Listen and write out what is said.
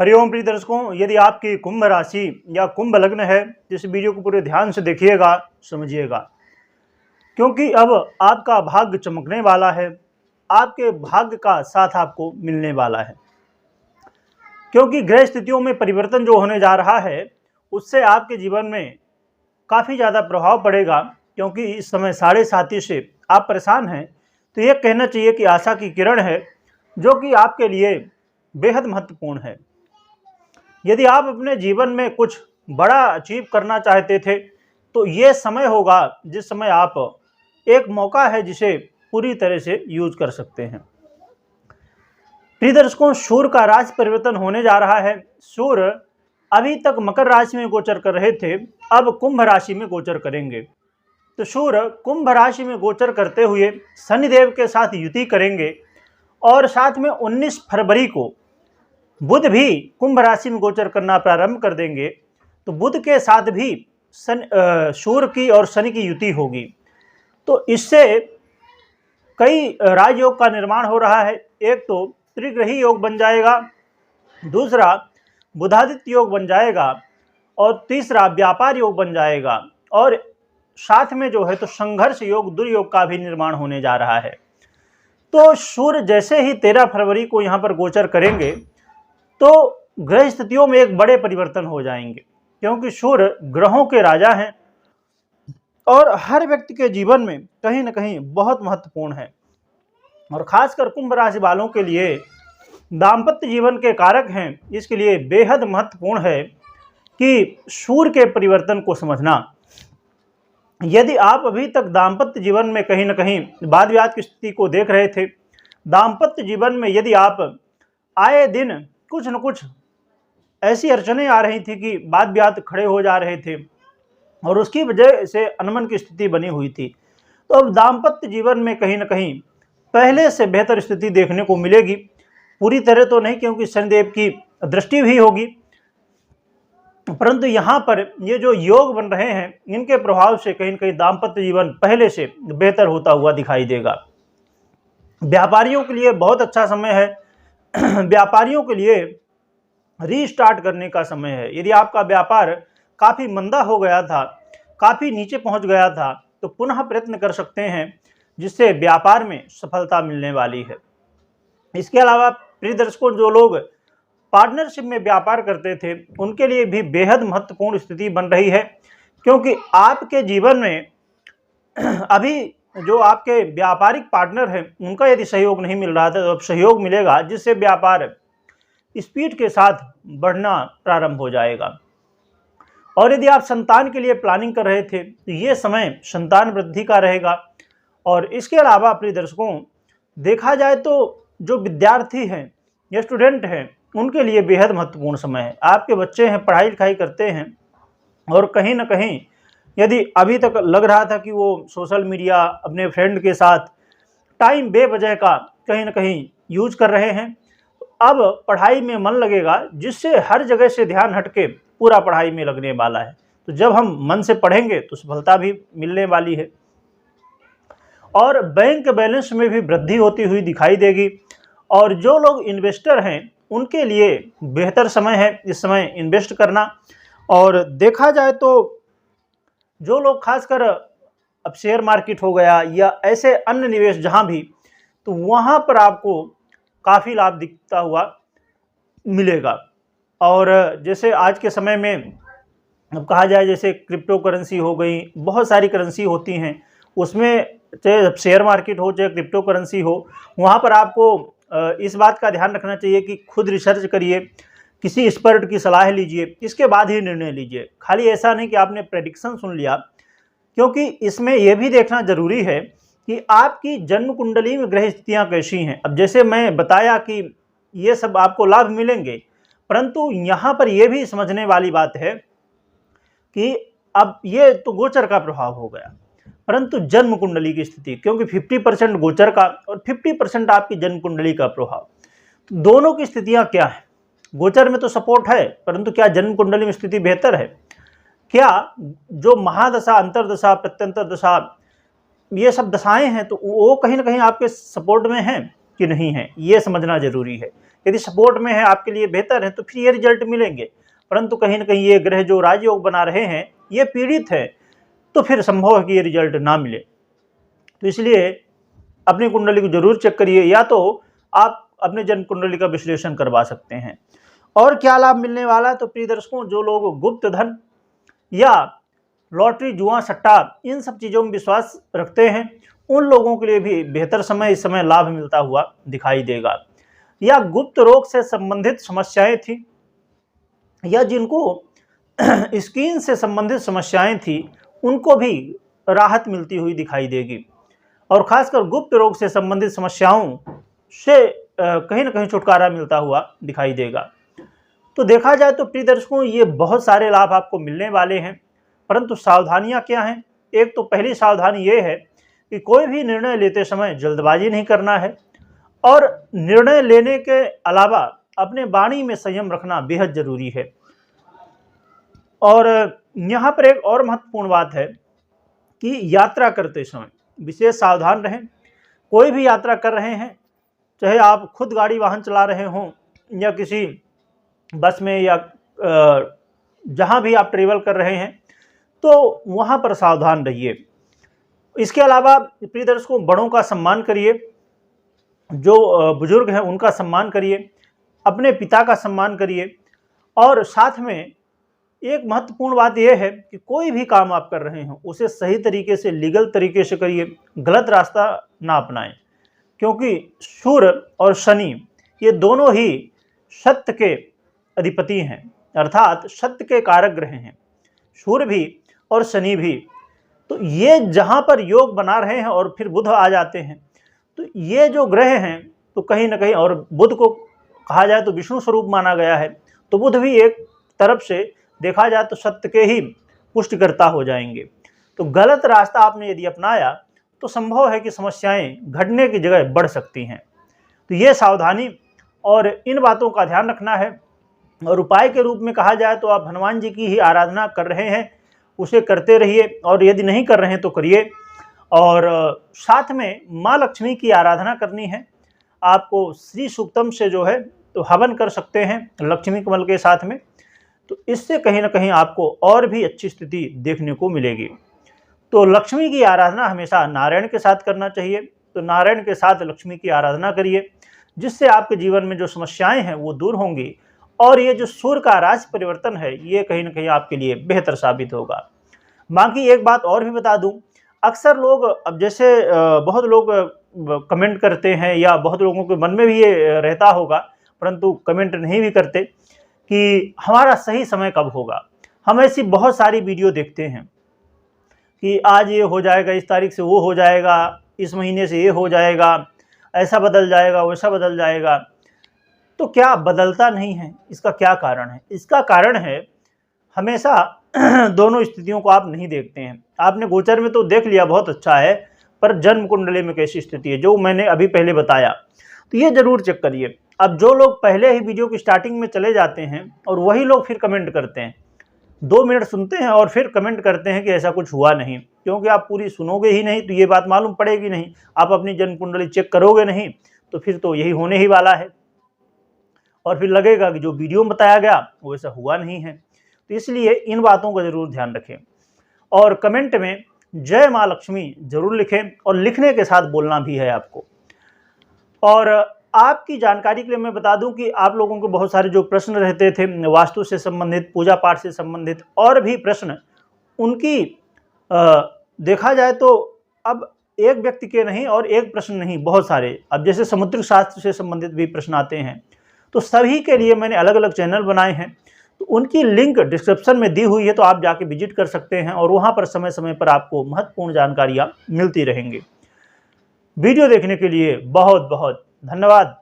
हरिओम प्रिय दर्शकों, यदि आपकी कुंभ राशि या कुंभ लग्न है तो इस वीडियो को पूरे ध्यान से देखिएगा, समझिएगा, क्योंकि अब आपका भाग्य चमकने वाला है। आपके भाग्य का साथ आपको मिलने वाला है, क्योंकि ग्रह स्थितियों में परिवर्तन जो होने जा रहा है उससे आपके जीवन में काफ़ी ज़्यादा प्रभाव पड़ेगा। क्योंकि इस समय 7.5 से आप परेशान हैं, तो ये कहना चाहिए कि आशा की किरण है जो कि आपके लिए बेहद महत्वपूर्ण है। यदि आप अपने जीवन में कुछ बड़ा अचीव करना चाहते थे तो ये समय होगा जिस समय आप एक मौका है जिसे पूरी तरह से यूज कर सकते हैं। प्रिय दर्शकों, सूर्य का राशि परिवर्तन होने जा रहा है। सूर्य अभी तक मकर राशि में गोचर कर रहे थे, अब कुंभ राशि में गोचर करेंगे। तो सूर्य कुंभ राशि में गोचर करते हुए शनिदेव के साथ युति करेंगे और साथ में 19 फरवरी को बुध भी कुंभ राशि में गोचर करना प्रारंभ कर देंगे। तो बुध के साथ भी सूर्य की और शनि की युति होगी, तो इससे कई राजयोग का निर्माण हो रहा है। एक तो त्रिग्रही योग बन जाएगा, दूसरा बुधादित्य योग बन जाएगा और तीसरा व्यापार योग बन जाएगा, और साथ में जो है तो संघर्ष योग, दुर्योग का भी निर्माण होने जा रहा है। तो सूर्य जैसे ही 13 फरवरी को यहाँ पर गोचर करेंगे तो ग्रह स्थितियों में एक बड़े परिवर्तन हो जाएंगे, क्योंकि सूर्य ग्रहों के राजा हैं और हर व्यक्ति के जीवन में कहीं न कहीं बहुत महत्वपूर्ण है। और खासकर कुंभ राशि वालों के लिए दाम्पत्य जीवन के कारक हैं, इसके लिए बेहद महत्वपूर्ण है कि सूर्य के परिवर्तन को समझना। यदि आप अभी तक दाम्पत्य जीवन में कहीं न कहीं वाद विवाद की स्थिति को देख रहे थे, दाम्पत्य जीवन में यदि आप आए दिन कुछ न कुछ ऐसी अड़चनें आ रही थी कि वाद विवाद खड़े हो जा रहे थे और उसकी वजह से अनमन की स्थिति बनी हुई थी, तो अब दाम्पत्य जीवन में कहीं न कहीं पहले से बेहतर स्थिति देखने को मिलेगी। पूरी तरह तो नहीं, क्योंकि शनिदेव की दृष्टि भी होगी, परंतु यहाँ पर ये जो योग बन रहे हैं इनके प्रभाव से कहीं न कहीं दाम्पत्य जीवन पहले से बेहतर होता हुआ दिखाई देगा। व्यापारियों के लिए बहुत अच्छा समय है। व्यापारियों के लिए रीस्टार्ट करने का समय है। यदि आपका व्यापार काफ़ी मंदा हो गया था, काफ़ी नीचे पहुंच गया था, तो पुनः प्रयत्न कर सकते हैं, जिससे व्यापार में सफलता मिलने वाली है। इसके अलावा प्रिय दर्शकों, जो लोग पार्टनरशिप में व्यापार करते थे उनके लिए भी बेहद महत्वपूर्ण स्थिति बन रही है, क्योंकि आपके जीवन में अभी जो आपके व्यापारिक पार्टनर हैं उनका यदि सहयोग नहीं मिल रहा था तो अब सहयोग मिलेगा, जिससे व्यापार स्पीड के साथ बढ़ना प्रारंभ हो जाएगा। और यदि आप संतान के लिए प्लानिंग कर रहे थे तो ये समय संतान वृद्धि का रहेगा। और इसके अलावा प्रिय दर्शकों, देखा जाए तो जो विद्यार्थी हैं या स्टूडेंट हैं उनके लिए बेहद महत्वपूर्ण समय है। आपके बच्चे हैं, पढ़ाई लिखाई करते हैं और कहीं ना कहीं यदि अभी तक लग रहा था कि वो सोशल मीडिया, अपने फ्रेंड के साथ टाइम बेवजह का कहीं ना कहीं यूज कर रहे हैं, अब पढ़ाई में मन लगेगा, जिससे हर जगह से ध्यान हटके पूरा पढ़ाई में लगने वाला है। तो जब हम मन से पढ़ेंगे तो सफलता भी मिलने वाली है। और बैंक बैलेंस में भी वृद्धि होती हुई दिखाई देगी। और जो लोग इन्वेस्टर हैं उनके लिए बेहतर समय है इस समय इन्वेस्ट करना। और देखा जाए तो जो लोग खासकर अब शेयर मार्केट हो गया या ऐसे अन्य निवेश जहां भी, तो वहां पर आपको काफ़ी लाभ दिखता हुआ मिलेगा। और जैसे आज के समय में अब कहा जाए, जैसे क्रिप्टो करेंसी हो गई, बहुत सारी करेंसी होती हैं, उसमें चाहे शेयर मार्केट हो चाहे क्रिप्टो करेंसी हो, वहाँ पर आपको इस बात का ध्यान रखना चाहिए कि खुद रिसर्च करिए, किसी एक्सपर्ट की सलाह लीजिए, इसके बाद ही निर्णय लीजिए। खाली ऐसा नहीं कि आपने प्रेडिक्शन सुन लिया, क्योंकि इसमें यह भी देखना जरूरी है कि आपकी जन्म कुंडली में ग्रह स्थितियाँ कैसी हैं। अब जैसे मैं बताया कि ये सब आपको लाभ मिलेंगे, परंतु यहाँ पर यह भी समझने वाली बात है कि अब ये तो गोचर का प्रभाव हो गया, परंतु जन्म कुंडली की स्थिति, क्योंकि 50% गोचर का और 50% आपकी जन्म कुंडली का प्रभाव, तो दोनों की स्थितियां क्या है। गोचर में तो सपोर्ट है, परंतु क्या जन्म कुंडली में स्थिति बेहतर है? क्या जो महादशा, अंतरदशा, प्रत्यंतर दशा, ये सब दशाएं हैं तो वो कहीं ना कहीं आपके सपोर्ट में हैं। कि नहीं है, ये समझना जरूरी है। यदि सपोर्ट में है, आपके लिए बेहतर है, तो फिर ये रिजल्ट मिलेंगे। परंतु कहीं ना कहीं ये ग्रह जो राजयोग बना रहे हैं ये पीड़ित है, तो फिर संभव है कि ये रिजल्ट ना मिले। तो इसलिए अपनी कुंडली को जरूर चेक करिए, या तो आप अपने जन्म कुंडली का विश्लेषण करवा सकते हैं। और क्या लाभ मिलने वाला, तो प्रिय दर्शकों, जो लोग गुप्त धन या लॉटरी, जुआ, सट्टा, इन सब चीज़ों में विश्वास रखते हैं, उन लोगों के लिए भी बेहतर समय, इस समय लाभ मिलता हुआ दिखाई देगा। या गुप्त रोग से संबंधित समस्याएं थी, या जिनको स्किन से संबंधित समस्याएं थी, उनको भी राहत मिलती हुई दिखाई देगी। और खासकर गुप्त रोग से संबंधित समस्याओं से कहीं ना कहीं छुटकारा मिलता हुआ दिखाई देगा। तो देखा जाए तो प्रिय दर्शकों, ये बहुत सारे लाभ आपको मिलने वाले हैं, परंतु सावधानियां क्या हैं। एक तो पहली सावधानी ये है कि कोई भी निर्णय लेते समय जल्दबाजी नहीं करना है, और निर्णय लेने के अलावा अपने वाणी में संयम रखना बेहद जरूरी है। और यहाँ पर एक और महत्वपूर्ण बात है कि यात्रा करते समय विशेष सावधान रहें। कोई भी यात्रा कर रहे हैं, चाहे आप खुद गाड़ी वाहन चला रहे हों या किसी बस में, या जहाँ भी आप ट्रेवल कर रहे हैं, तो वहाँ पर सावधान रहिए। इसके अलावा प्रिय दर्शकों, बड़ों का सम्मान करिए, जो बुजुर्ग हैं उनका सम्मान करिए, अपने पिता का सम्मान करिए। और साथ में एक महत्वपूर्ण बात यह है कि कोई भी काम आप कर रहे हो उसे सही तरीके से, लीगल तरीके से करिए, गलत रास्ता ना अपनाएं। क्योंकि सूर्य और शनि ये दोनों ही सत्य के अधिपति हैं, अर्थात सत्य के कारक ग्रह हैं, सूर्य भी और शनि भी। तो ये जहाँ पर योग बना रहे हैं और फिर बुध आ जाते हैं, तो ये जो ग्रह हैं, तो कहीं ना कहीं, और बुध को कहा जाए तो विष्णु स्वरूप माना गया है, तो बुध भी एक तरफ से देखा जाए तो सत्य के ही पुष्टिकर्ता हो जाएंगे। तो गलत रास्ता आपने यदि अपनाया तो संभव है कि समस्याएं घटने की जगह बढ़ सकती हैं। तो ये सावधानी और इन बातों का ध्यान रखना है। और उपाय के रूप में कहा जाए तो आप हनुमान जी की ही आराधना कर रहे हैं, उसे करते रहिए, और यदि नहीं कर रहे हैं तो करिए। और साथ में माँ लक्ष्मी की आराधना करनी है। आपको श्री सूक्तम से जो है तो हवन कर सकते हैं लक्ष्मी कमल के साथ में, तो इससे कहीं ना कहीं आपको और भी अच्छी स्थिति देखने को मिलेगी। तो लक्ष्मी की आराधना हमेशा नारायण के साथ करना चाहिए, तो नारायण के साथ लक्ष्मी की आराधना करिए, जिससे आपके जीवन में जो समस्याएं हैं वो दूर होंगी। और ये जो सूर्य का राशि परिवर्तन है, ये कहीं ना कहीं आपके लिए बेहतर साबित होगा। बाकी एक बात और भी बता दूं, अक्सर लोग, अब जैसे बहुत लोग कमेंट करते हैं, या बहुत लोगों के मन में भी ये रहता होगा, परंतु कमेंट नहीं भी करते कि हमारा सही समय कब होगा। हम ऐसी बहुत सारी वीडियो देखते हैं कि आज ये हो जाएगा, इस तारीख से वो हो जाएगा, इस महीने से ये हो जाएगा, ऐसा बदल जाएगा, वैसा बदल जाएगा। तो क्या बदलता नहीं है? इसका क्या कारण है? इसका कारण है हमेशा दोनों स्थितियों को आप नहीं देखते हैं। आपने गोचर में तो देख लिया, बहुत अच्छा है, पर जन्म कुंडली में कैसी स्थिति है, जो मैंने अभी पहले बताया, तो ये जरूर चेक करिए। अब जो लोग पहले ही वीडियो की स्टार्टिंग में चले जाते हैं और वही लोग फिर कमेंट करते हैं, 2 मिनट सुनते हैं और फिर कमेंट करते हैं कि ऐसा कुछ हुआ नहीं, क्योंकि आप पूरी सुनोगे ही नहीं तो ये बात मालूम पड़ेगी नहीं। आप अपनी जन्म कुंडली चेक करोगे नहीं तो फिर तो यही होने ही वाला है, और फिर लगेगा कि जो वीडियो में बताया गया वो ऐसा हुआ नहीं है। तो इसलिए इन बातों का जरूर ध्यान रखें, और कमेंट में जय माँ लक्ष्मी जरूर लिखें, और लिखने के साथ बोलना भी है आपको। और आपकी जानकारी के लिए मैं बता दूं कि आप लोगों को बहुत सारे जो प्रश्न रहते थे वास्तु से संबंधित, पूजा पाठ से संबंधित, और भी प्रश्न, उनकी देखा जाए तो अब एक व्यक्ति के नहीं और एक प्रश्न नहीं, बहुत सारे, अब जैसे समुद्रिक शास्त्र से संबंधित भी प्रश्न आते हैं, तो सभी के लिए मैंने अलग अलग चैनल बनाए हैं, तो उनकी लिंक डिस्क्रिप्शन में दी हुई है, तो आप जाके विजिट कर सकते हैं, और वहाँ पर समय समय पर आपको महत्वपूर्ण जानकारियाँ मिलती रहेंगी। वीडियो देखने के लिए बहुत बहुत धन्यवाद।